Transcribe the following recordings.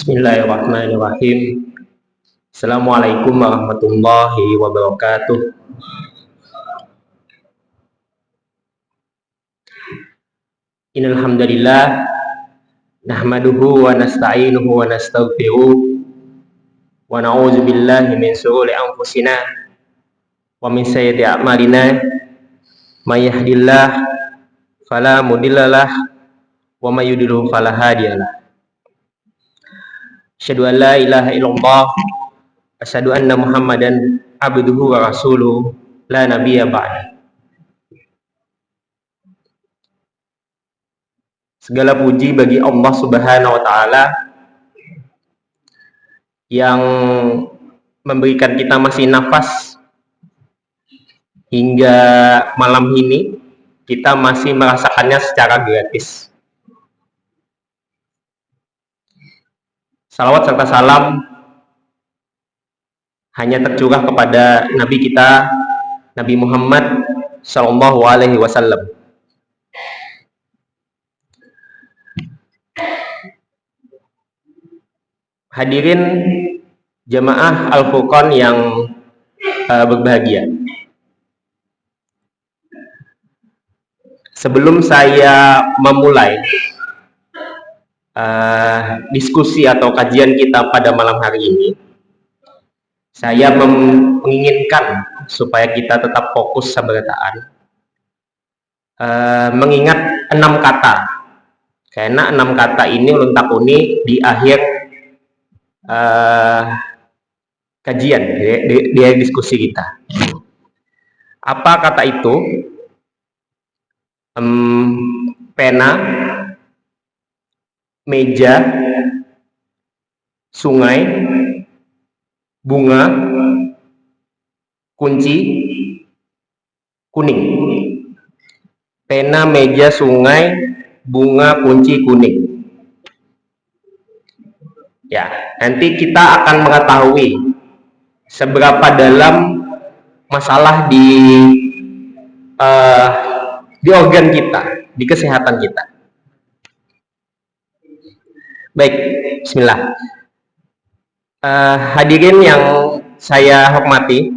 Bismillahirrahmanirrahim. Assalamualaikum warahmatullahi wabarakatuh. Innal hamdalillah nahmaduhu wa nasta'inuhu wa nastaghfiruh wa na'udzu billahi min shururi anfusina wa min sayyiati a'malina may yahdihillahu fala mudhillalah wa may yudhlil fala hadiyalah. Asyhadu an la ilaha illallah asyhadu anna Muhammadan abduhu wa rasuluh la nabiyya ba'da. Segala puji bagi Allah Subhanahu wa taala yang memberikan kita masih nafas hingga malam ini, kita masih merasakannya secara gratis. Salawat serta salam hanya tercurah kepada Nabi kita, Nabi Muhammad Sallallahu Alaihi Wasallam. Hadirin jamaah Al-Furqan yang berbahagia. Sebelum saya memulai diskusi atau kajian kita pada malam hari ini, saya menginginkan supaya kita tetap fokus sabarataan, mengingat 6 kata, karena 6 kata ini ulun takuni di akhir kajian, di akhir diskusi kita. Apa kata itu? Pena, meja, sungai, bunga, kunci, kuning. Pena, meja, sungai, bunga, kunci, kuning. Ya, nanti kita akan mengetahui seberapa dalam masalah di organ kita, di kesehatan kita. Baik, bismillah. Hadirin yang saya hormati,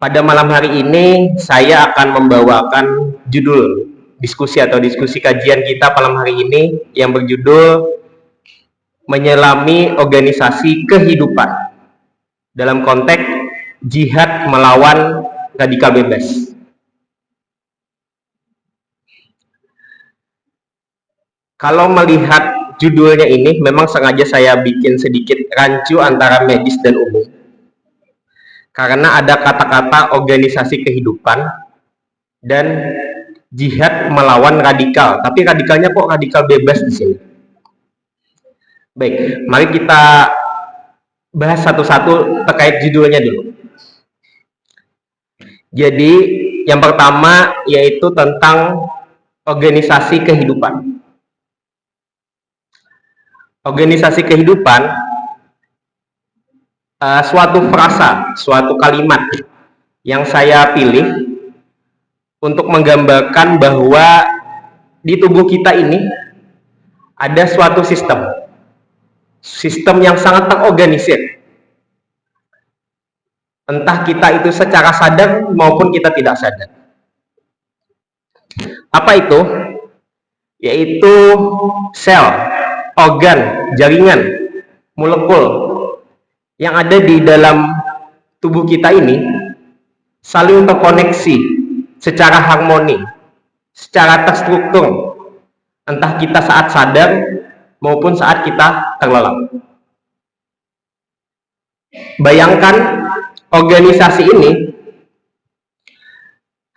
pada malam hari ini saya akan membawakan judul diskusi atau diskusi kajian kita malam hari ini yang berjudul Menyelami Organisasi Kehidupan dalam konteks jihad melawan radikal bebas. Kalau melihat judulnya ini, memang sengaja saya bikin sedikit rancu antara medis dan umum. Karena ada kata-kata organisasi kehidupan dan jihad melawan radikal. Tapi radikalnya kok radikal bebas di sini. Baik, mari kita bahas satu-satu terkait judulnya dulu. Jadi, yang pertama yaitu tentang organisasi kehidupan. Organisasi kehidupan, suatu frasa, suatu kalimat yang saya pilih untuk menggambarkan bahwa di tubuh kita ini ada suatu sistem yang sangat terorganisir. Entah kita itu secara sadar maupun kita tidak sadar. Apa itu? Yaitu sel, organ, jaringan, molekul yang ada di dalam tubuh kita ini saling terkoneksi secara harmoni, secara terstruktur, entah kita saat sadar maupun saat kita terlelap. Bayangkan organisasi ini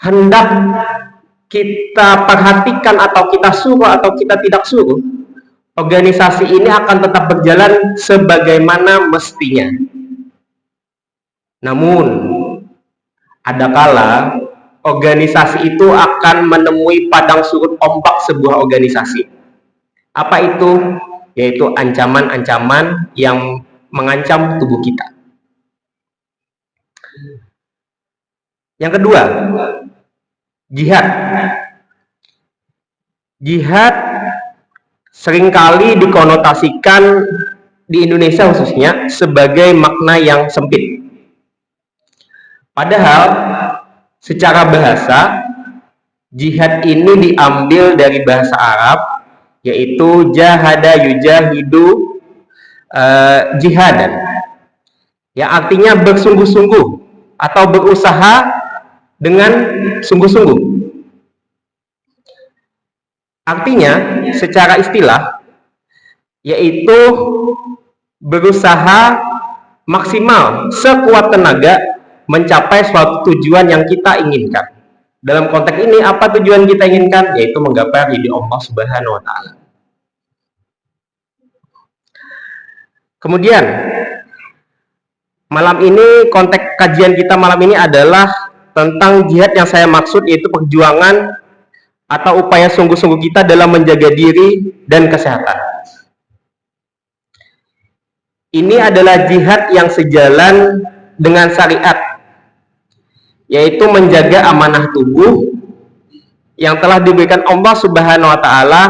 hendak kita perhatikan atau kita suruh atau kita tidak suruh, organisasi ini akan tetap berjalan sebagaimana mestinya. Namun, ada kala organisasi itu akan menemui padang surut ombak sebuah organisasi. Apa itu? Yaitu ancaman-ancaman yang mengancam tubuh kita. Yang kedua, jihad. Jihad seringkali dikonotasikan di Indonesia khususnya sebagai makna yang sempit. Padahal secara bahasa, jihad ini diambil dari bahasa Arab, yaitu jahada yujahidu jihadan, yang artinya bersungguh-sungguh atau berusaha dengan sungguh-sungguh. Artinya secara istilah yaitu berusaha maksimal sekuat tenaga mencapai suatu tujuan yang kita inginkan. Dalam konteks ini apa tujuan kita inginkan? Yaitu menggapai ridho Allah Subhanahu wa taala. Kemudian malam ini, konteks kajian kita malam ini adalah tentang jihad yang saya maksud, yaitu perjuangan atau upaya sungguh-sungguh kita dalam menjaga diri dan kesehatan. Ini adalah jihad yang sejalan dengan syariat, yaitu menjaga amanah tubuh yang telah diberikan Allah Subhanahu wa taala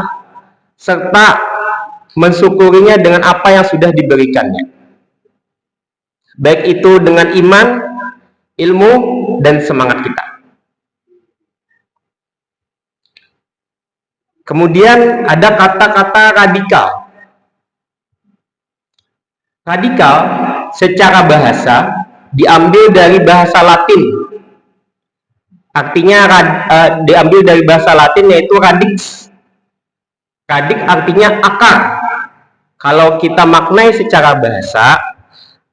serta mensyukurinya dengan apa yang sudah diberikannya, baik itu dengan iman, ilmu, dan semangat kita. Kemudian ada kata-kata radikal. Radikal secara bahasa diambil dari bahasa Latin. Artinya diambil dari bahasa Latin, yaitu radix. Radix artinya akar. Kalau kita maknai secara bahasa,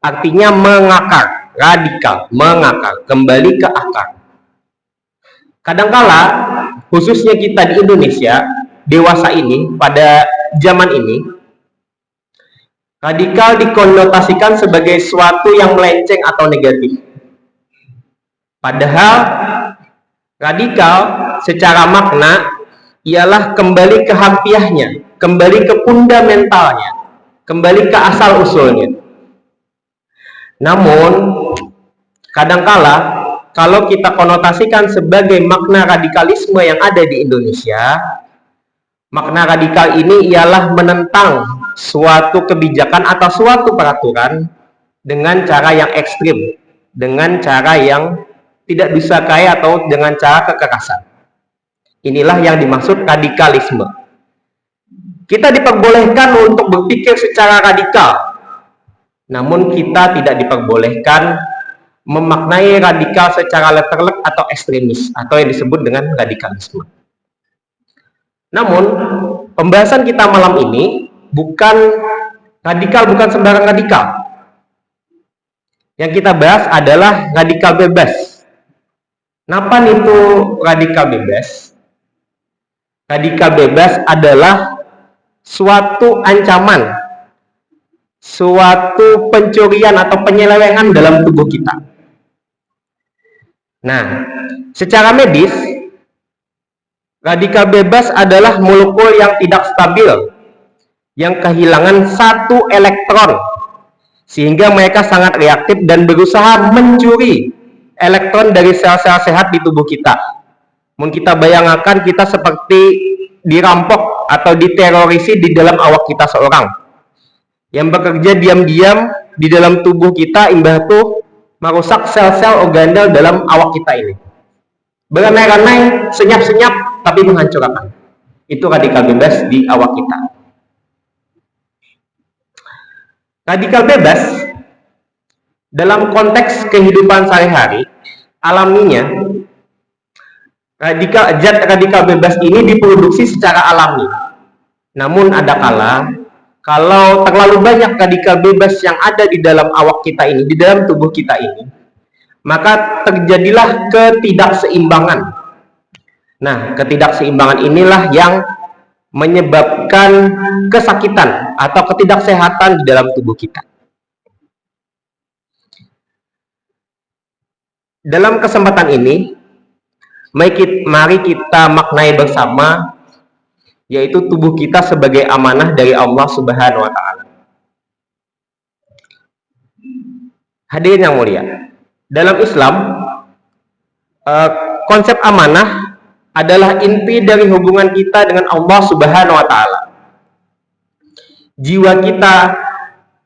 artinya mengakar. Radikal, mengakar, kembali ke akar. Kadangkala, khususnya kita di Indonesia, dewasa ini, pada zaman ini, radikal dikonotasikan sebagai sesuatu yang melenceng atau negatif. Padahal radikal secara makna ialah kembali ke harfiahnya, kembali ke fundamentalnya, kembali ke asal usulnya. Namun kadangkala kalau kita konotasikan sebagai makna radikalisme yang ada di Indonesia, makna radikal ini ialah menentang suatu kebijakan atau suatu peraturan dengan cara yang ekstrim, dengan cara yang tidak disukai atau dengan cara kekerasan. Inilah yang dimaksud radikalisme. Kita diperbolehkan untuk berpikir secara radikal, namun kita tidak diperbolehkan memaknai radikal secara letterlek atau ekstremis, atau yang disebut dengan radikalisme. Namun, pembahasan kita malam ini bukan radikal, bukan sembarang radikal. Yang kita bahas adalah radikal bebas. Napa itu radikal bebas? Radikal bebas adalah suatu ancaman, suatu pencurian atau penyelewengan dalam tubuh kita. Nah, secara medis, radikal bebas adalah molekul yang tidak stabil, yang kehilangan satu elektron, sehingga mereka sangat reaktif dan berusaha mencuri elektron dari sel-sel sehat di tubuh kita. Mungkin kita bayangkan kita seperti dirampok atau diterorisi di dalam awak kita seorang, yang bekerja diam-diam di dalam tubuh kita, imbah itu merusak sel-sel organel dalam awak kita ini. Beranai-ranai, senyap-senyap, tapi menghancurkan. Itu radikal bebas di awak kita. Radikal bebas dalam konteks kehidupan sehari-hari, alaminya zat radikal bebas ini diproduksi secara alami. Namun ada kala kalau terlalu banyak radikal bebas yang ada di dalam awak kita ini, di dalam tubuh kita ini, maka terjadilah ketidakseimbangan. Nah, ketidakseimbangan inilah yang menyebabkan kesakitan atau ketidaksehatan di dalam tubuh kita. Dalam kesempatan ini, mari kita maknai bersama, yaitu tubuh kita sebagai amanah dari Allah Subhanahu wa taala. Hadirin yang mulia, dalam Islam konsep amanah adalah inti dari hubungan kita dengan Allah Subhanahu wa taala. jiwa kita,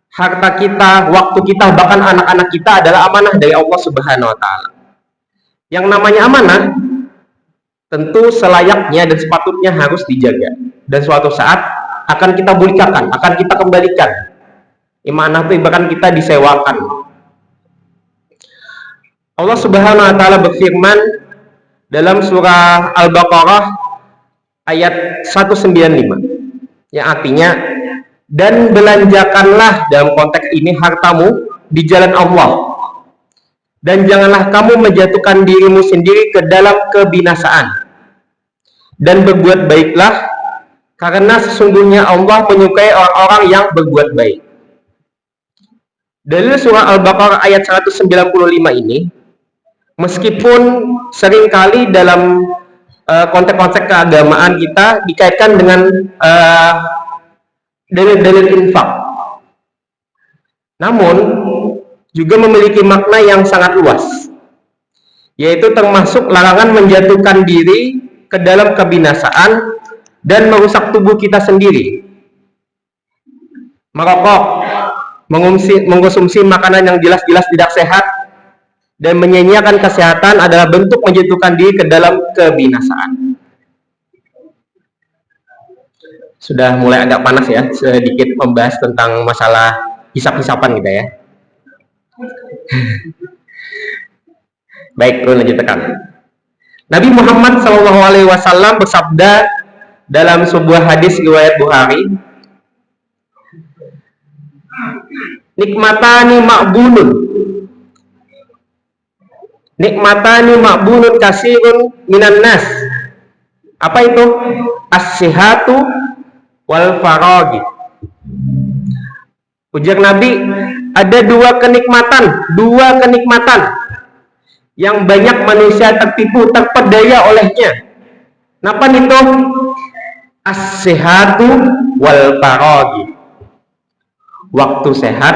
harta kita, waktu kita, bahkan anak-anak kita adalah amanah dari Allah Subhanahu wa taala. Yang namanya amanah tentu selayaknya dan sepatutnya harus dijaga, dan suatu saat akan kita berikan, akan kita kembalikan. Amanah itu bahkan kita disewakan. Allah Subhanahu wa taala berfirman dalam surah Al-Baqarah ayat 195 yang artinya, dan belanjakanlah dalam konteks ini hartamu di jalan Allah, dan janganlah kamu menjatuhkan dirimu sendiri ke dalam kebinasaan, dan berbuat baiklah karena sesungguhnya Allah menyukai orang-orang yang berbuat baik. Dalil surah Al-Baqarah ayat 195 ini, meskipun seringkali dalam konteks-konteks keagamaan kita dikaitkan dengan dalil-dalil infak, namun juga memiliki makna yang sangat luas, yaitu termasuk larangan menjatuhkan diri ke dalam kebinasaan dan merusak tubuh kita sendiri. Merokok, mengkonsumsi makanan yang jelas-jelas tidak sehat, dan menyia-nyiakan kesehatan adalah bentuk menjatuhkan diri ke dalam kebinasaan. Sudah mulai agak panas ya, sedikit membahas tentang masalah hisap-hisapan gitu ya. Baik, terus lanjutkan. Nabi Muhammad SAW bersabda dalam sebuah hadis riwayat Bukhari, nikmatani ma'bunun kasirun minan nas. Apa itu? As-sihatu wal faragh. Ujar Nabi, ada dua kenikmatan yang banyak manusia tertipu, terpedaya olehnya. Napa itu? As-sihatu wal faragh. Waktu sehat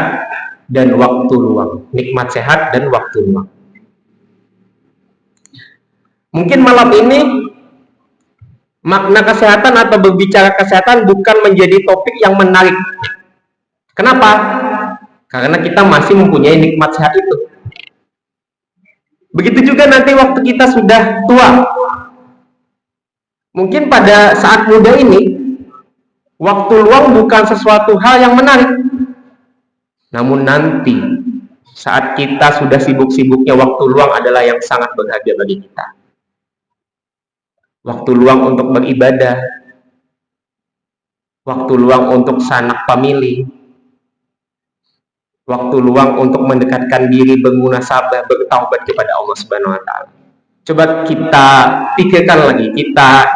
dan waktu luang. Nikmat sehat dan waktu luang. Mungkin malam ini makna kesehatan atau berbicara kesehatan bukan menjadi topik yang menarik. Kenapa? Karena kita masih mempunyai nikmat sehat itu. Begitu juga nanti waktu kita sudah tua. Mungkin pada saat muda ini, waktu luang bukan sesuatu hal yang menarik. Namun nanti, saat kita sudah sibuk-sibuknya, waktu luang adalah yang sangat berharga bagi kita. Waktu luang untuk beribadah, waktu luang untuk sanak famili, waktu luang untuk mendekatkan diri, bermunasabah, bertaubat kepada Allah Subhanahu wa taala. Coba kita pikirkan lagi, kita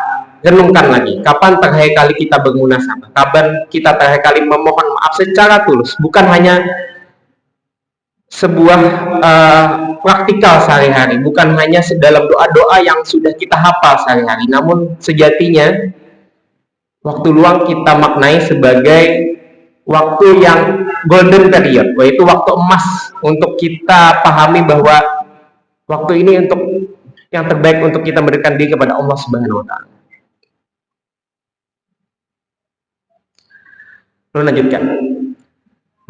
renungkan lagi, kapan terakhir kali kita bermunasabah? Kapan kita terakhir kali memohon maaf secara tulus, bukan hanya sebuah praktikal sehari-hari, bukan hanya dalam doa-doa yang sudah kita hafal sehari-hari, namun sejatinya waktu luang kita maknai sebagai waktu yang golden period, yaitu waktu emas untuk kita pahami bahwa waktu ini untuk yang terbaik untuk kita mendekatkan diri kepada Allah Subhanahu wa taala. Lalu lanjutkan.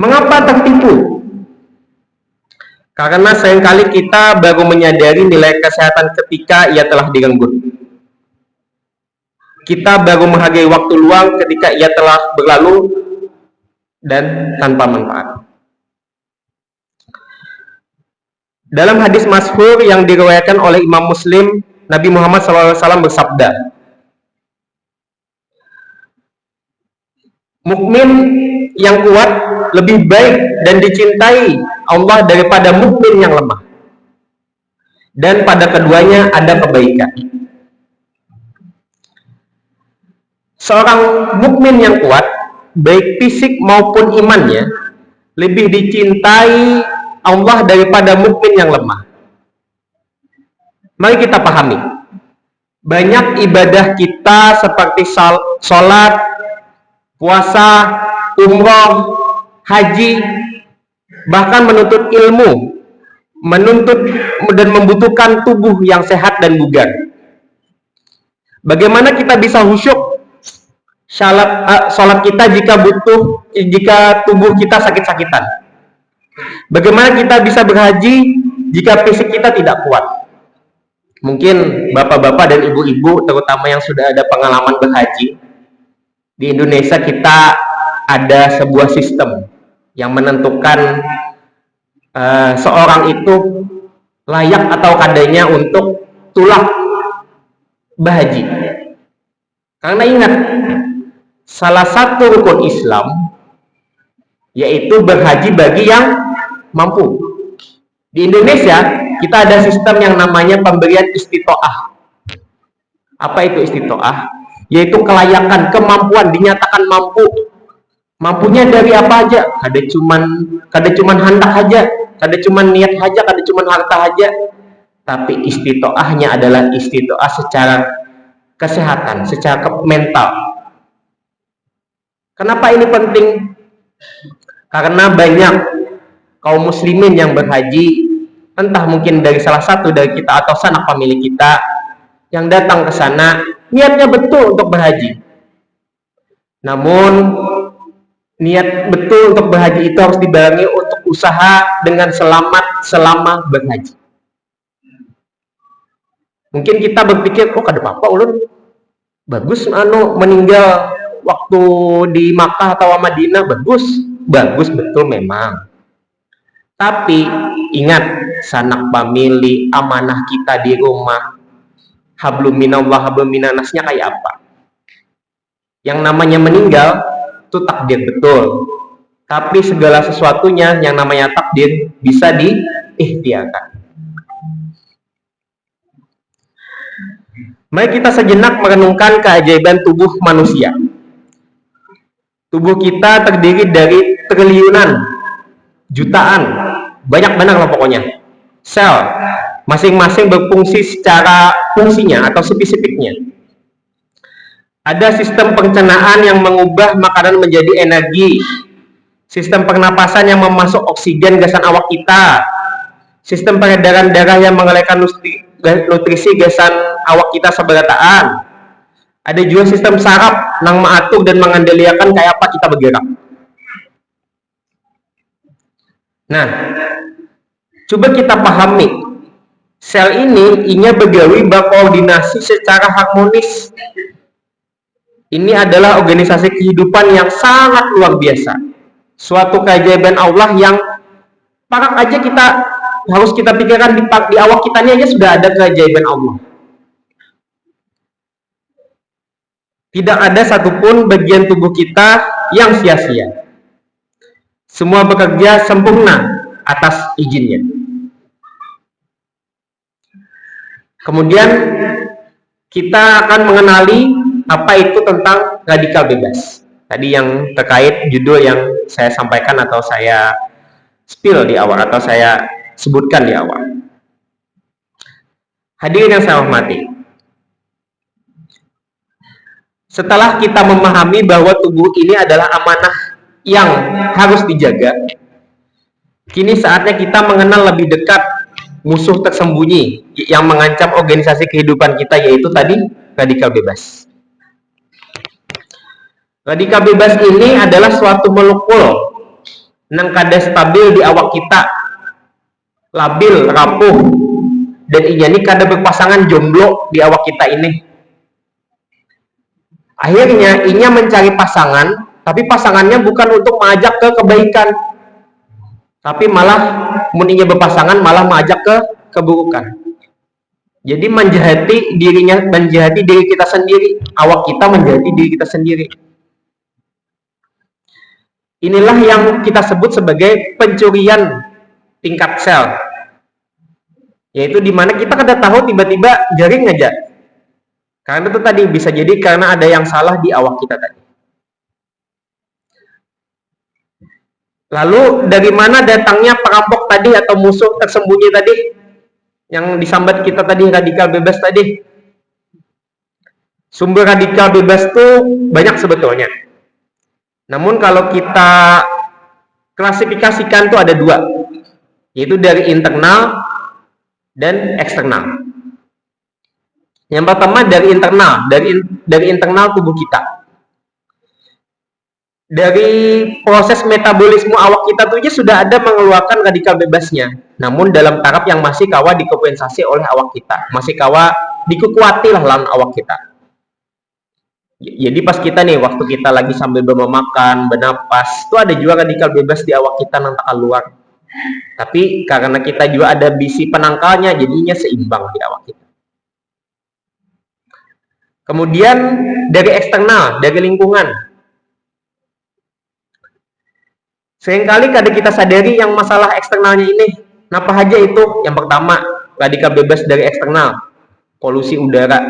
Mengapa tertipu? Karena seringkali kita baru menyadari nilai kesehatan ketika ia telah direnggut. Kita baru menghargai waktu luang ketika ia telah berlalu dan tanpa manfaat. Dalam hadis masyhur yang diriwayatkan oleh Imam Muslim, Nabi Muhammad SAW bersabda, mukmin yang kuat lebih baik dan dicintai Allah daripada mukmin yang lemah, dan pada keduanya ada kebaikan. Seorang mukmin yang kuat, baik fisik maupun imannya, lebih dicintai Allah daripada mukmin yang lemah. Mari kita pahami, banyak ibadah kita seperti sholat, puasa, umroh, haji, bahkan menuntut ilmu, menuntut dan membutuhkan tubuh yang sehat dan bugar. Bagaimana kita bisa khusyuk sholat kita jika tubuh kita sakit-sakitan? Bagaimana kita bisa berhaji jika fisik kita tidak kuat? Mungkin bapak-bapak dan ibu-ibu, terutama yang sudah ada pengalaman berhaji, di Indonesia kita ada sebuah sistem yang menentukan seorang itu layak atau kadanya untuk tulah berhaji. Karena ingat, salah satu rukun Islam yaitu berhaji bagi yang mampu. Di Indonesia kita ada sistem yang namanya pemberian istitoah. Apa itu istitoah? Yaitu kelayakan, kemampuan, dinyatakan mampu. Mampunya dari apa aja? Kada cuman handak aja, kada cuman niat aja, kada cuman harta aja. Tapi istitoahnya adalah istitoah secara kesehatan, secara mental. Kenapa ini penting? Karena banyak kaum muslimin yang berhaji, entah mungkin dari salah satu dari kita atau sanak famili kita yang datang ke sana niatnya betul untuk berhaji. Namun niat betul untuk berhaji itu harus dibarengi untuk usaha dengan selamat selama berhaji. Mungkin kita berpikir, oh kada apa-apa ulun bagus meninggal waktu di Makkah atau Madinah, bagus betul memang. Tapi ingat, sanak famili, amanah kita di rumah, hablum minallah hablum minannasnya kayak apa? Yang namanya meninggal itu takdir betul. Tapi segala sesuatunya yang namanya takdir bisa diikhtiarkan. Mari kita sejenak merenungkan keajaiban tubuh manusia. Tubuh kita terdiri dari triliunan, jutaan, banyak banget lah pokoknya sel, masing-masing berfungsi secara fungsinya atau spesifiknya. Ada sistem pencernaan yang mengubah makanan menjadi energi, sistem pernapasan yang memasuk oksigen gasan awak kita, sistem peredaran darah yang mengalirkan nutrisi gasan awak kita seberataan. Ada juga sistem saraf yang mengatur dan mengendalikan kayak apa kita bergerak. Nah, coba kita pahami, sel ini inya begawi berkoordinasi secara harmonis. Ini adalah organisasi kehidupan yang sangat luar biasa. Suatu keajaiban Allah yang parak aja harus kita pikirkan di awak kitanya aja sudah ada keajaiban Allah. Tidak ada satupun bagian tubuh kita yang sia-sia. Semua bekerja sempurna atas izinnya. Kemudian kita akan mengenali apa itu tentang radikal bebas. Tadi yang terkait judul yang saya sampaikan atau saya spill di awal atau saya sebutkan di awal. Hadirin yang saya hormati, setelah kita memahami bahwa tubuh ini adalah amanah yang harus dijaga, kini saatnya kita mengenal lebih dekat musuh tersembunyi yang mengancam organisasi kehidupan kita, yaitu tadi radikal bebas. Radikal bebas ini adalah suatu molekul yang kada stabil di awak kita, labil, rapuh, dan ini kada berpasangan jomblo di awak kita ini. Akhirnya inya mencari pasangan, tapi pasangannya bukan untuk mengajak ke kebaikan, tapi malah muninya berpasangan malah mengajak ke keburukan. Jadi menjahati diri kita sendiri, awak kita menjahati diri kita sendiri. Inilah yang kita sebut sebagai pencurian tingkat sel, yaitu dimana kita kada tahu tiba-tiba jaring aja. Karena itu tadi bisa jadi karena ada yang salah di awak kita tadi. Lalu dari mana datangnya perampok tadi atau musuh tersembunyi tadi yang disambat kita tadi, radikal bebas tadi? Sumber radikal bebas itu banyak sebetulnya. Namun kalau kita klasifikasikan tuh ada dua, yaitu dari internal dan eksternal. Yang pertama dari internal, dari internal tubuh kita. dari proses metabolisme awak kita tuh aja sudah ada mengeluarkan radikal bebasnya. Namun dalam taraf yang masih kawa dikompensasi oleh awak kita, masih kawa dikukuati lah lawan awak kita. Jadi pas kita nih, waktu kita lagi sambil memakan, bernapas, itu ada juga radikal bebas di awak kita yang tak keluar. Tapi karena kita juga ada bisi penangkalnya, jadinya seimbang di awak kita. Kemudian dari eksternal, dari lingkungan. Seringkali kadang kita sadari yang masalah eksternalnya ini. Apa aja itu? Yang pertama, radikal bebas dari eksternal. Polusi udara.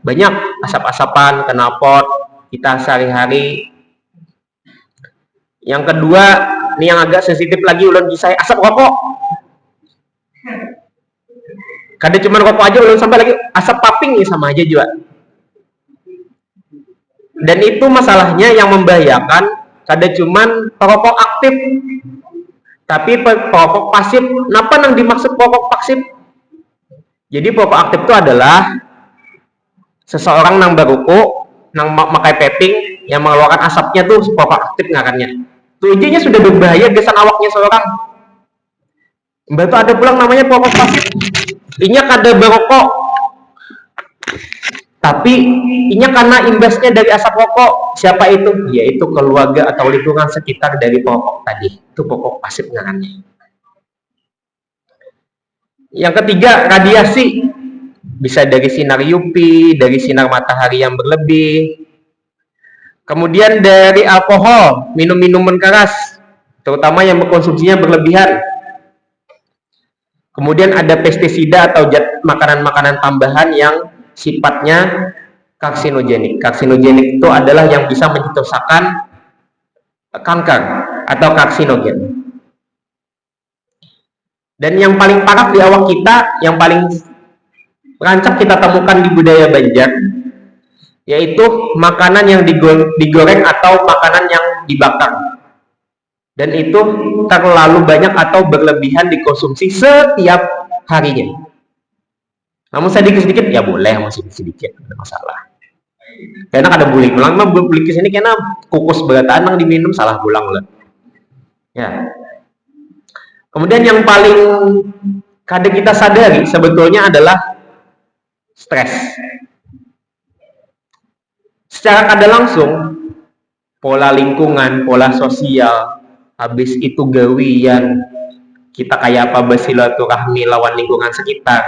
Banyak asap-asapan, knalpot, kita sehari-hari. Yang kedua, ini yang agak sensitif lagi ulun kisah, asap rokok. Kadang cuma rokok aja ulun sampai lagi asap paping ya sama aja juga. Dan itu masalahnya yang membahayakan, kadang cuman perokok aktif, tapi perokok pasif. Kenapa yang dimaksud perokok pasif? Jadi perokok aktif itu adalah seseorang yang berokok, yang memakai vaping, yang mengeluarkan asapnya tuh perokok aktif ngarannya. Itu ijanya sudah berbahaya gesan awaknya seorang. Mbak itu ada pulang namanya perokok pasif. Inya kada berokok, tapi inya karena imbasnya dari asap rokok. Siapa itu? Yaitu keluarga atau lingkungan sekitar dari perokok tadi. Itu perokok pasif ngarannya. Yang ketiga, radiasi. Bisa dari sinar UV, dari sinar matahari yang berlebih. Kemudian dari alkohol, minum-minuman keras, terutama yang mengkonsumsinya berlebihan. Kemudian ada pestisida atau makanan-makanan tambahan yang sifatnya karsinogenik. Karsinogenik itu adalah yang bisa mencetuskan kanker atau karsinogen. Dan yang paling parah di awak kita, yang paling rancak kita temukan di budaya Banjar, yaitu makanan yang digoreng atau makanan yang dibakar. Dan itu terlalu banyak atau berlebihan dikonsumsi setiap harinya. Namun sedikit-sedikit ya boleh, masih sedikit, tidak masalah. Karena ada buling ulang mah beli kesini karena kukus berataan yang diminum salah pulang lah. Ya. Kemudian yang paling kadang kita sadari sebetulnya adalah stres. Secara kada langsung, pola lingkungan, pola sosial, habis itu gawian, kita kayak apa bersilaturahmi lawan lingkungan sekitar.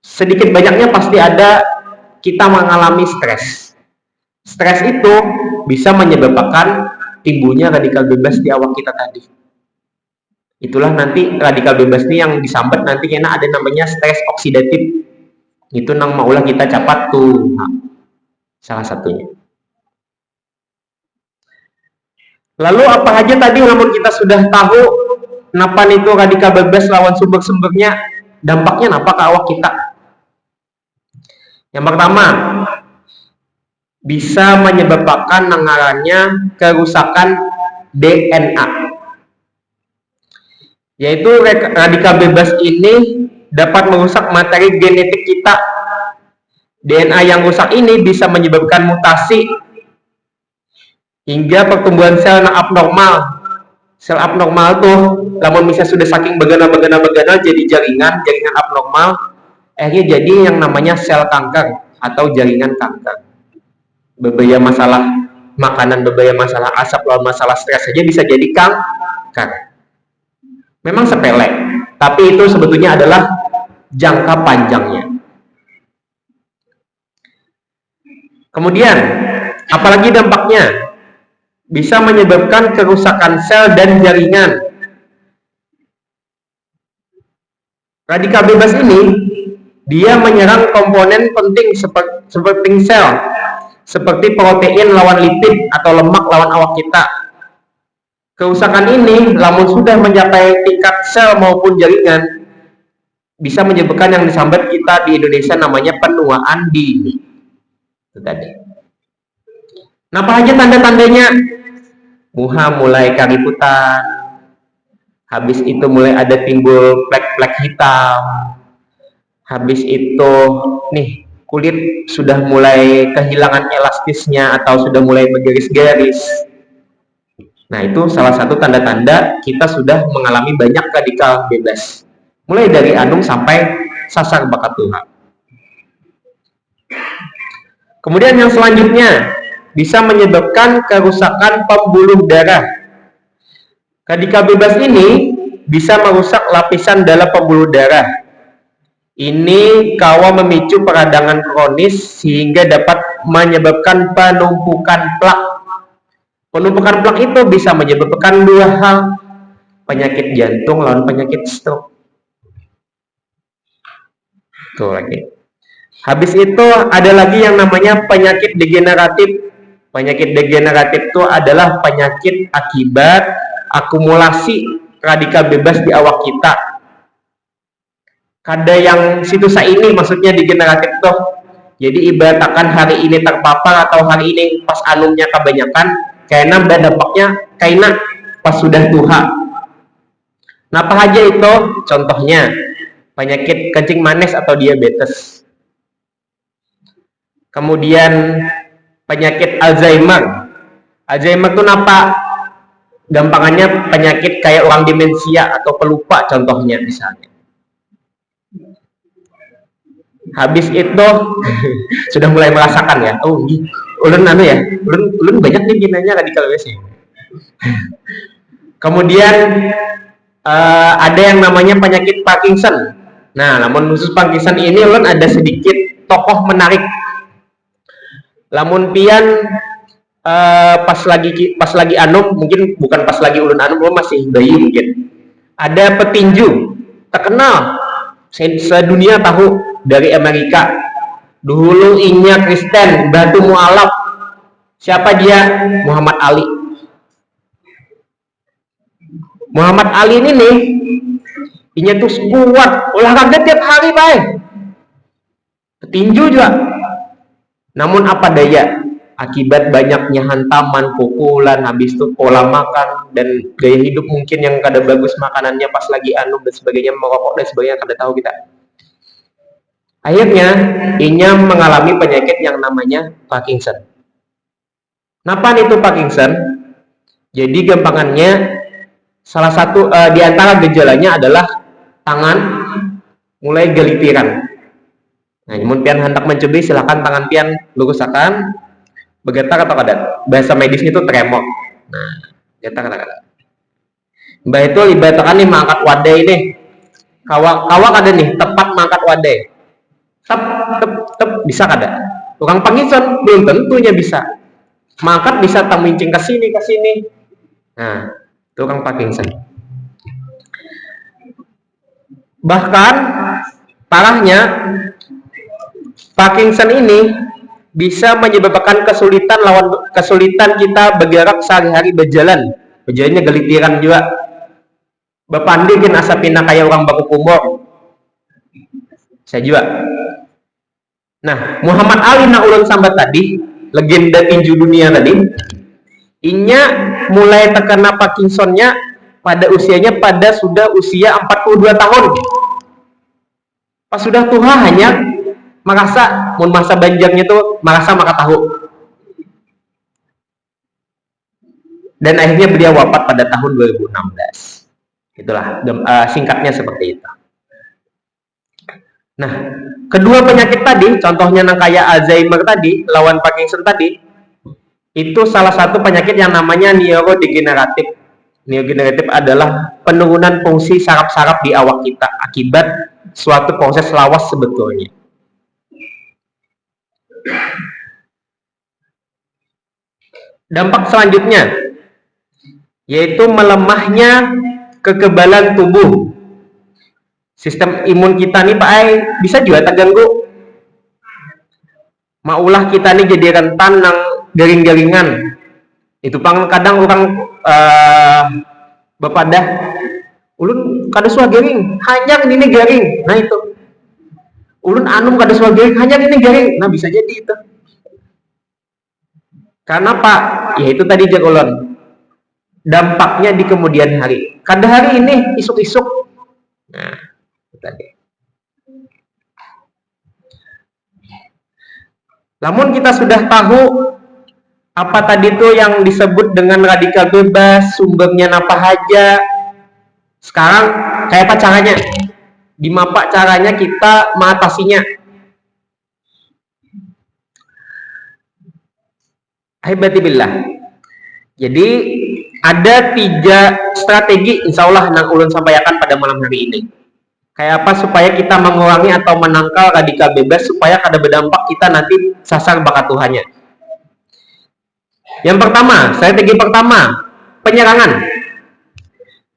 Sedikit banyaknya pasti ada kita mengalami stres. Stres itu bisa menyebabkan timbulnya radikal bebas di awak kita tadi. Itulah nanti radikal bebas ini yang disambat nanti karena ada namanya stres oksidatif. Itu nang maulah kita capat tuh. Nah, salah satunya. Lalu apa aja tadi namun kita sudah tahu kenapa itu radikal bebas lawan sumber-sumbernya, dampaknya apa ke awak kita? Yang pertama, bisa menyebabkan ngarannya kerusakan DNA. Yaitu radikal bebas ini dapat merusak materi genetik kita. DNA yang rusak ini bisa menyebabkan mutasi hingga pertumbuhan sel yang abnormal. Sel abnormal tuh, namun bisa sudah saking begana jadi jaringan abnormal, akhirnya jadi yang namanya sel kanker atau jaringan kanker. Berbahaya masalah makanan, berbahaya masalah asap, lawan masalah stres saja bisa jadi kanker. Memang sepele, tapi itu sebetulnya adalah jangka panjangnya. Kemudian, apalagi dampaknya? Bisa menyebabkan kerusakan sel dan jaringan. Radikal bebas ini, dia menyerang komponen penting seperti sel, seperti protein lawan lipid atau lemak lawan awak kita. Kerusakan ini, namun sudah mencapai tingkat sel maupun jaringan, bisa menyebabkan yang disambat kita di Indonesia namanya penuaan dini. Itu tadi. Nah, apa aja tanda-tandanya? Muha mulai kariputan, habis itu mulai ada timbul plek-plek hitam, habis itu nih kulit sudah mulai kehilangan elastisnya atau sudah mulai bergaris-garis. Nah, itu salah satu tanda-tanda kita sudah mengalami banyak radikal bebas. Mulai dari anum sampai sasar bakat Tuhan. Kemudian yang selanjutnya, bisa menyebabkan kerusakan pembuluh darah. Radikal bebas ini bisa merusak lapisan dalam pembuluh darah. Ini kawa memicu peradangan kronis sehingga dapat menyebabkan penumpukan plak. Penumpukan plak itu bisa menyebabkan dua hal, penyakit jantung lawan penyakit stroke. Tuh lagi. Habis itu ada lagi yang namanya penyakit degeneratif. Penyakit degeneratif itu adalah penyakit akibat akumulasi radikal bebas di awak kita. Kada yang situs ini maksudnya degeneratif tuh. Jadi ibaratkan hari ini terpapar atau hari ini pas anumnya kebanyakan, karena dampaknya kaina pas sudah tuha. Nah, apa aja itu? Contohnya penyakit kencing manis atau diabetes. Kemudian penyakit Alzheimer. Alzheimer itu apa? Gampangannya penyakit kayak orang demensia atau pelupa contohnya misalnya. Habis itu sudah mulai merasakan ya. Oh, ulun anu ya. Ulun banyak nih ginanya radikal bebas. Kemudian ada yang namanya penyakit Parkinson. Nah, namun khusus Parkinson ini ulun ada sedikit tokoh menarik. Lamun pian pas lagi anum, mungkin bukan pas lagi ulun anum, masih bayi mungkin. Ada petinju terkenal sedunia tahu dari Amerika. Dulu inya Kristen, batu mualaf. Siapa dia? Muhammad Ali. Muhammad Ali ini nih, inya tuh kuat, olahraga tiap hari baik. Petinju juga. Namun apa daya? Akibat banyaknya hantaman, pukulan, habis itu pola makan dan gaya hidup mungkin yang kada bagus makanannya pas lagi anum dan sebagainya, merokok dan sebagainya, kada tahu kita. Akhirnya inya mengalami penyakit yang namanya Parkinson. Kenapa itu Parkinson? Jadi gampangannya salah satu di antara gejalanya adalah tangan mulai gelitiran. Nah, namun pian hendak mencuri, silakan tangan pian lurusakan, bergetar atau kada. Bahasa medis itu tremor. Nah, getar atau kada. Mbah itu ibaratkan nih mangkat wadai nih. Kawa kada nih tepat mangkat wadai. Tep bisa kada. Orang Parkinson belum tentunya bisa. Mangkat bisa tamincing ke sini. Nah, itu orang Parkinson. Bahkan parahnya Parkinson ini bisa menyebabkan kesulitan kita bergerak sehari-hari berjalan. Berjalannya gelitiran juga. Bapandi kan asa pindah kayak orang baku kumur. Saya juga. Nah, Muhammad Ali na ulun sambat tadi, legenda tinju dunia tadi, inya mulai terkena Parkinsonnya pada sudah usia 42 tahun. Pas sudah tua hanya merasa masa banjarnya tuh merasa maka tahu. Dan akhirnya beliau wafat pada tahun 2016. Itulah singkatnya seperti itu. Nah, kedua penyakit tadi, contohnya yang kayak Alzheimer tadi, lawan Parkinson tadi, itu salah satu penyakit yang namanya neurodegeneratif. Neurodegeneratif adalah penurunan fungsi saraf-saraf di awak kita akibat suatu proses lawas sebetulnya. Dampak selanjutnya yaitu melemahnya kekebalan tubuh. Sistem imun kita nih Pak Ai bisa juga terganggu. Maulah kita nih jadi rentan nang garing-garingan. Itu pang kadang orang bepadah ulun kada suah garing, hanya ini garing. Nah itu. Ulun anum kada suah garing, hanya ini garing. Nah bisa jadi itu. Karena Pak, ya itu tadi jak ulun. Dampaknya di kemudian hari. Kada hari ini isuk-isuk. Nah, tadi. Namun kita sudah tahu apa tadi itu yang disebut dengan radikal bebas, sumbernya apa aja. Sekarang kayak apa caranya? Gimana caranya kita mengatasinya? Ahibatibillah. Jadi ada 3 strategi insya Allah yang ulun sampaikan pada malam hari ini. Kayak apa supaya kita mengurangi atau menangkal radikal bebas supaya kada berdampak kita nanti sasar bakat Tuhannya. Yang pertama, strategi pertama, penyerangan,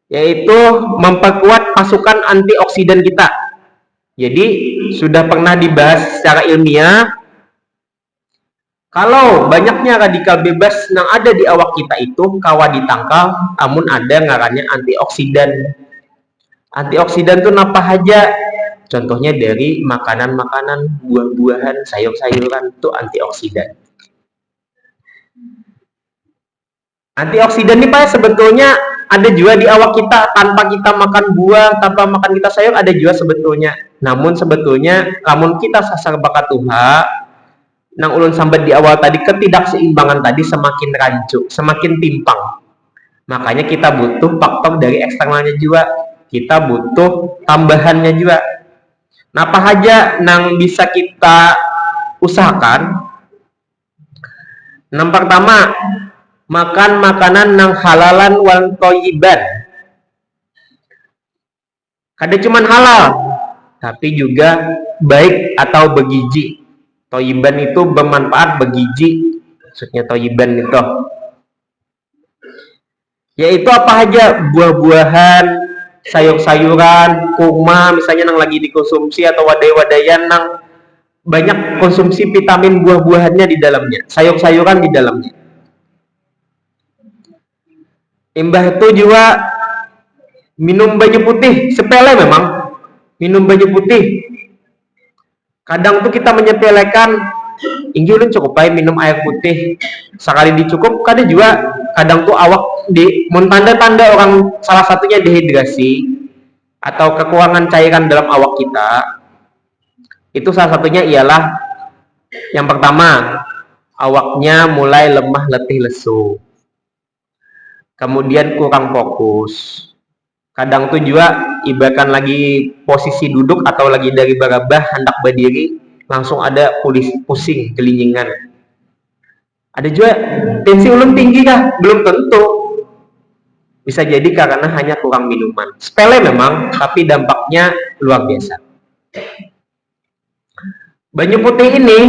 yaitu memperkuat pasukan antioksidan kita. Jadi sudah pernah dibahas secara ilmiah, kalau banyaknya radikal bebas yang ada di awak kita itu kawa ditangkal, namun ada ngarannya antioksidan. Antioksidan itu apa aja? Contohnya dari makanan-makanan, buah-buahan, sayur-sayuran itu antioksidan. Antioksidan ini Pak sebetulnya ada juga di awak kita, tanpa kita makan buah, tanpa makan kita sayur ada juga sebetulnya. Namun sebetulnya namun kita sasar bakat Tuhan, nang ulun sambat di awal tadi, ketidakseimbangan tadi semakin rancu, semakin timpang. Makanya kita butuh faktor dari eksternalnya juga. Kita butuh tambahannya juga. Nah, apa aja yang bisa kita usahakan? Yang pertama, makan makanan yang halalan wal thayyiban. Kada cuman halal, tapi juga baik atau bergizi. Thayyiban itu bermanfaat, bergizi. Maksudnya thayyiban itu yaitu apa aja? Buah-buahan, sayur-sayuran, kurma misalnya yang lagi dikonsumsi, atau wadai-wadaian yang banyak konsumsi vitamin buah-buahannya di dalamnya, sayur-sayuran di dalamnya. Imbah itu juga minum baju putih, sepele memang minum baju putih. Kadang tuh kita menyepelekan, inggi ulun cukup baik minum air putih sekali dicukup. Kadang juga kadang tuh awak di tanda-tanda orang salah satunya dehidrasi atau kekurangan cairan dalam awak kita. Itu salah satunya ialah yang pertama, awaknya mulai lemah, letih, lesu. Kemudian kurang fokus. Kadang tuh juga ibaratkan lagi posisi duduk atau lagi dari barabah hendak berdiri, langsung ada pusing, kelincingan. Ada juga tensi ulun tinggi kah? Belum tentu. Bisa jadi karena hanya kurang minuman. Sepele memang, tapi dampaknya luar biasa. Banyu putih ini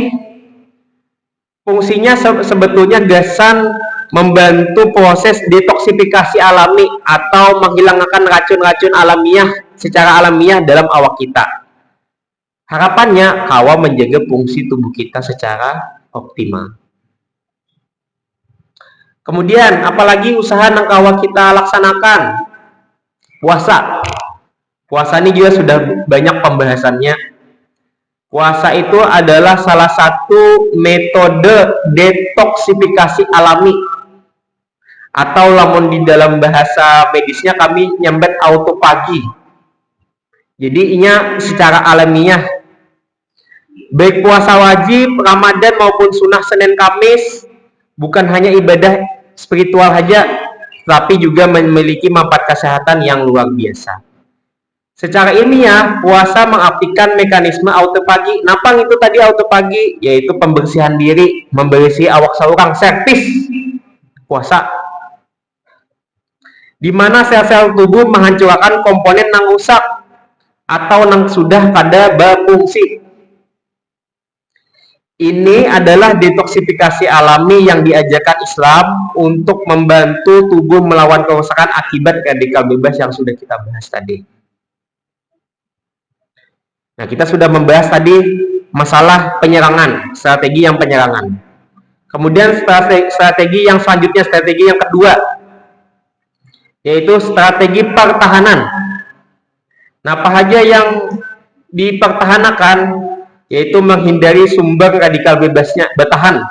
fungsinya sebetulnya gasan membantu proses detoksifikasi alami atau menghilangkan racun-racun alamiah secara alamiah dalam awak kita. Harapannya kawa menjaga fungsi tubuh kita secara optimal. Kemudian apalagi usaha yang kawa kita laksanakan? Puasa. Puasa ini juga sudah banyak pembahasannya. Puasa itu adalah salah satu metode detoksifikasi alami, atau lamun di dalam bahasa medisnya kami nyambet autopagi. Jadi inya secara alamiah, baik puasa wajib, Ramadan maupun sunnah Senin Kamis, bukan hanya ibadah spiritual saja, tapi juga memiliki manfaat kesehatan yang luar biasa. Secara ilmiah, puasa mengaktifkan mekanisme autopagi. Napang itu tadi autopagi, yaitu pembersihan diri, membersih awak seorang, servis puasa. Di mana sel-sel tubuh menghancurkan komponen yang rusak atau yang sudah kada berfungsi. Ini adalah detoksifikasi alami yang diajarkan Islam untuk membantu tubuh melawan kerusakan akibat radikal bebas yang sudah kita bahas tadi. Nah, kita sudah membahas tadi masalah penyerangan, strategi yang penyerangan. Kemudian strategi yang selanjutnya, strategi yang kedua, yaitu strategi pertahanan. Nah, apa saja yang dipertahankan? Yaitu menghindari sumber radikal bebasnya, bertahan.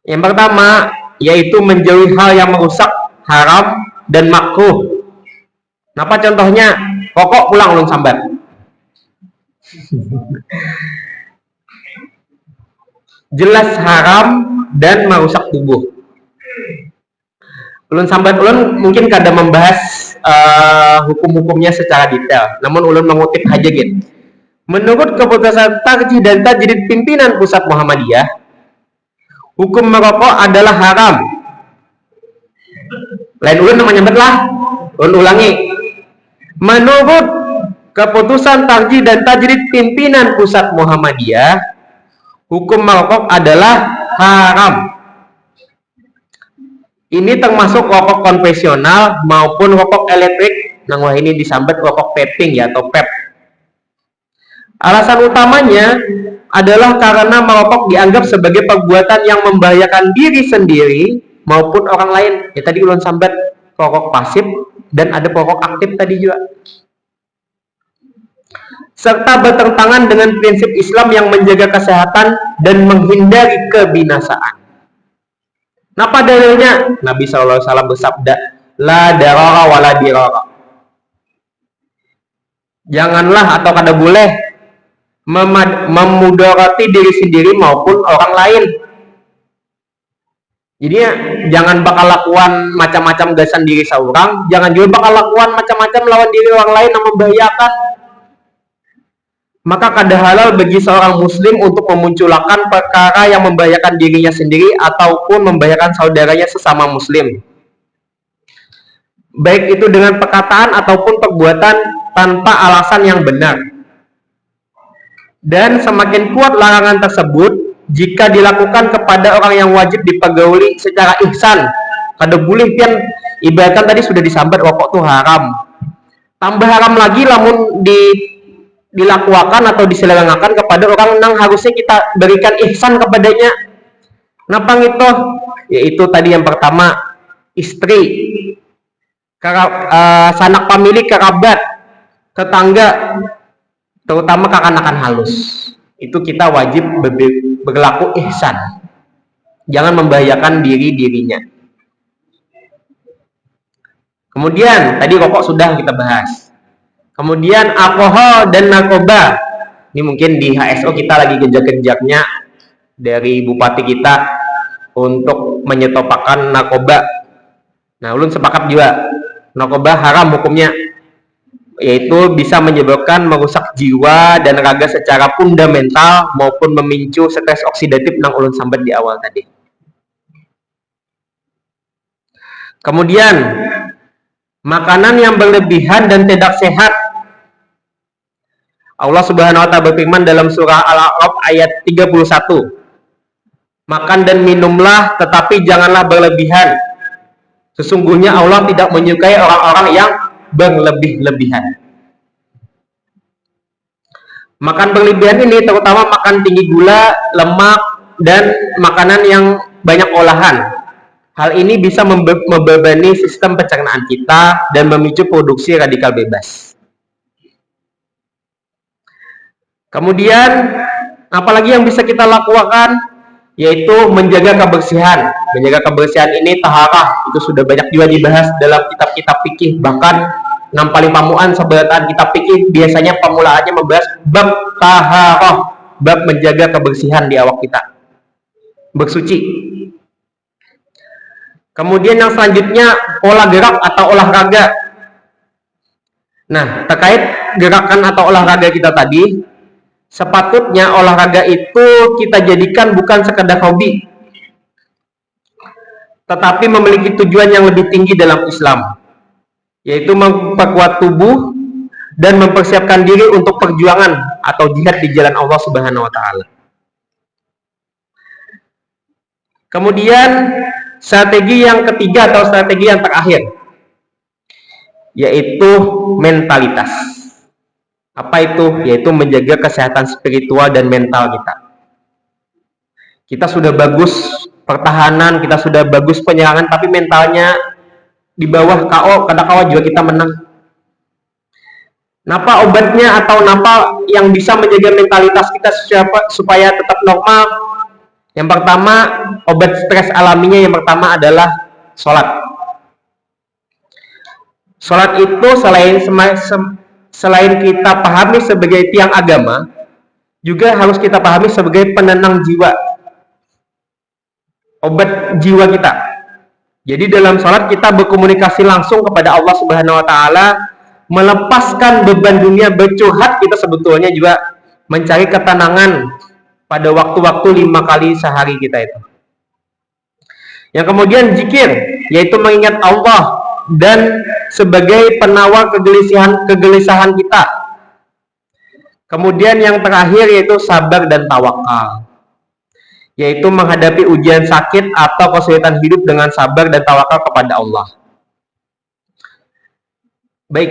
Yang pertama, yaitu menjauhi hal yang merusak, haram, dan makruh. Nah, apa contohnya? Rokok pulang ulun sambat. Jelas haram dan merusak tubuh. Ulun sambat ulun mungkin kada membahas hukum-hukumnya secara detail, namun ulun mengutip aja gitu. Menurut keputusan Tarjih dan Tajrid pimpinan pusat Muhammadiyah, hukum merokok adalah haram. Lain ulun namanya betlah. Ulun ulangi. Menurut keputusan Tarjih dan Tajrid pimpinan pusat Muhammadiyah, hukum merokok adalah haram. Ini termasuk rokok konvensional maupun rokok elektrik. Nah, wah ini disambat rokok vaping ya atau vape. Alasan utamanya adalah karena merokok dianggap sebagai perbuatan yang membahayakan diri sendiri maupun orang lain. Ya tadi ulun sambat rokok pasif dan ada rokok aktif tadi juga. Serta bertentangan dengan prinsip Islam yang menjaga kesehatan dan menghindari kebinasaan. Napa dalilnya? Nabi SAW bersabda, la darara wala dirara. Janganlah atau kada boleh memudarati diri sendiri maupun orang lain. Jadi jangan bakal lakukan macam-macam gasan diri seorang, jangan juga bakal lakukan macam-macam lawan diri orang lain yang membahayakan. Maka kada halal bagi seorang muslim untuk memunculkan perkara yang membahayakan dirinya sendiri ataupun membahayakan saudaranya sesama muslim. Baik itu dengan perkataan ataupun perbuatan tanpa alasan yang benar. Dan semakin kuat larangan tersebut jika dilakukan kepada orang yang wajib dipergauli secara ihsan. Kada boleh pian ibaratkan tadi sudah disambat rokok tuh haram. Tambah haram lagi lamun dilakukan atau diselenggakan kepada orang yang harusnya kita berikan ihsan kepadanya. Napa gitu? Yaitu tadi yang pertama, istri, sanak pamilik, kerabat, tetangga, terutama kekanakan halus. Itu kita wajib berlaku ihsan. Jangan membahayakan dirinya. Kemudian tadi rokok sudah kita bahas. Kemudian alkohol dan narkoba. Ini mungkin di HSO kita lagi genjak-genjaknya dari bupati kita untuk menyetopkan narkoba. Nah, ulun sepakat juga narkoba haram hukumnya, yaitu bisa menyebabkan merusak jiwa dan raga secara fundamental maupun memicu stres oksidatif yang ulun sambat di awal tadi. Kemudian makanan yang berlebihan dan tidak sehat. Allah Subhanahu wa taala berfirman dalam surah Al-A'raf ayat 31. Makan dan minumlah tetapi janganlah berlebihan. Sesungguhnya Allah tidak menyukai orang-orang yang berlebih-lebihan. Makan berlebihan ini terutama makan tinggi gula, lemak, dan makanan yang banyak olahan. Hal ini bisa membebani sistem pencernaan kita dan memicu produksi radikal bebas. Kemudian, apalagi yang bisa kita lakukan, yaitu menjaga kebersihan. Menjaga kebersihan ini taharah, itu sudah banyak juga dibahas dalam kitab-kitab fikih. Bahkan enam paling pamuan sebelah kitab fikih biasanya pemulaannya membahas bab taharah, bab menjaga kebersihan di awak kita, bersuci. Kemudian yang selanjutnya pola gerak atau olahraga. Nah, terkait gerakan atau olahraga kita tadi, sepatutnya olahraga itu kita jadikan bukan sekedar hobi, tetapi memiliki tujuan yang lebih tinggi dalam Islam, yaitu memperkuat tubuh dan mempersiapkan diri untuk perjuangan atau jihad di jalan Allah Subhanahu wa taala. Kemudian strategi yang ketiga atau strategi yang terakhir, yaitu mentalitas. Apa itu? Yaitu menjaga kesehatan spiritual dan mental kita. Kita sudah bagus pertahanan, kita sudah bagus penyerangan, tapi mentalnya di bawah KO, kada juga kita menang. Napa obatnya atau napa yang bisa menjaga mentalitas kita supaya tetap normal? Yang pertama, obat stres alaminya yang pertama adalah sholat. Sholat itu selain kita pahami sebagai tiang agama, juga harus kita pahami sebagai penenang jiwa, obat jiwa kita. Jadi dalam sholat kita berkomunikasi langsung kepada Allah Subhanahu wa taala, melepaskan beban dunia, bercurhat. Kita sebetulnya juga mencari ketenangan pada waktu-waktu 5 kali sehari kita itu. Yang kemudian zikir, yaitu mengingat Allah dan sebagai penawar kegelisahan kita. Kemudian yang terakhir yaitu sabar dan tawakal, yaitu menghadapi ujian sakit atau kesulitan hidup dengan sabar dan tawakal kepada Allah. Baik,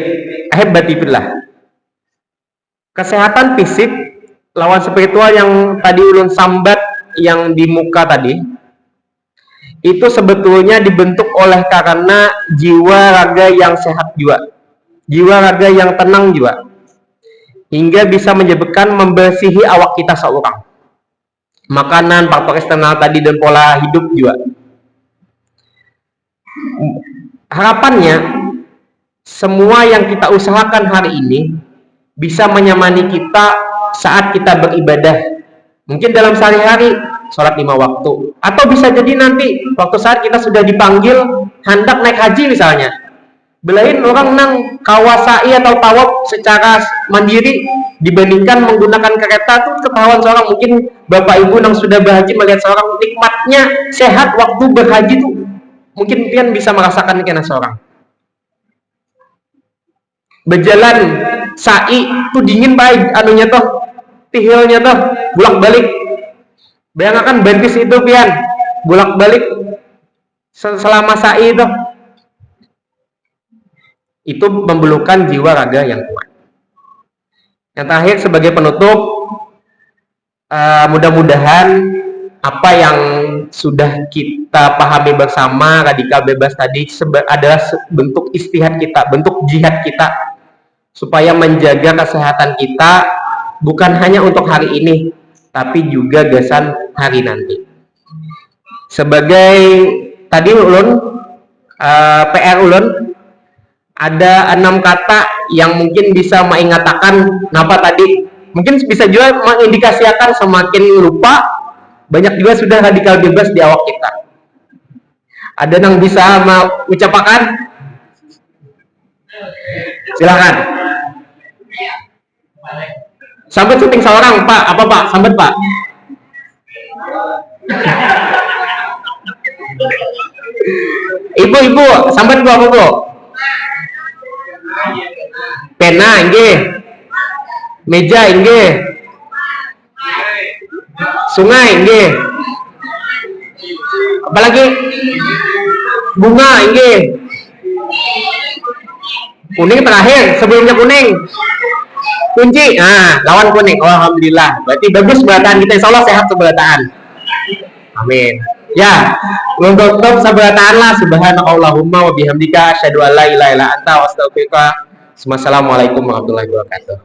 ahibati fillah. Kesehatan fisik lawan spiritual yang tadi ulun sambat yang di muka tadi, itu sebetulnya dibentuk oleh karena jiwa raga yang sehat juga, jiwa raga yang tenang juga, hingga bisa menyebabkan membersihi awak kita seorang. Makanan, faktor eksternal tadi, dan pola hidup juga. Harapannya semua yang kita usahakan hari ini bisa menyemani kita saat kita beribadah, mungkin dalam sehari-hari sholat 5 waktu, atau bisa jadi nanti waktu saat kita sudah dipanggil hendak naik haji misalnya. Belain orang nang kawasai atau tawaf secara mandiri dibandingkan menggunakan kereta tuh ketahuan seorang. Mungkin bapak ibu nang sudah berhaji melihat seorang nikmatnya sehat waktu berhaji tuh, mungkin pian bisa merasakan kena seorang. Berjalan sa'i tuh dingin baik anunya toh, tihilnya toh bolak balik. Bayangkan bentis itu pian bolak balik selama sa'i itu membelukkan jiwa raga yang kuat. Yang terakhir sebagai penutup, mudah-mudahan apa yang sudah kita pahami bersama radikal bebas tadi adalah bentuk istihad kita, bentuk jihad kita supaya menjaga kesehatan kita bukan hanya untuk hari ini tapi juga gasan hari nanti. Sebagai tadi ulun PR ulun ada 6 kata yang mungkin bisa mengatakan kenapa tadi, mungkin bisa juga mengindikasikan semakin lupa, banyak juga sudah radikal bebas di awak kita. Ada yang bisa mengucapkan? Silakan. Sampai syuting seorang, Pak. Apa Pak? Sampai Pak. Ibu-ibu, sampai Bu apa Bu? Pena inggih. Meja inggih. Sungai inggih. Apalagi? Bunga inggih. Kuning terakhir, sebelumnya kuning. Kunci, lawan kuning. Oh, alhamdulillah. Berarti bagus sebelataan kita, insya Allah sehat sebelataan. Amin. Ya, untuk sebelataan lah. Subhanallahumma wa bihamdika asyhadu an la ilaha illa anta wa astaghfiruka. Wassalamualaikum warahmatullahi wabarakatuh.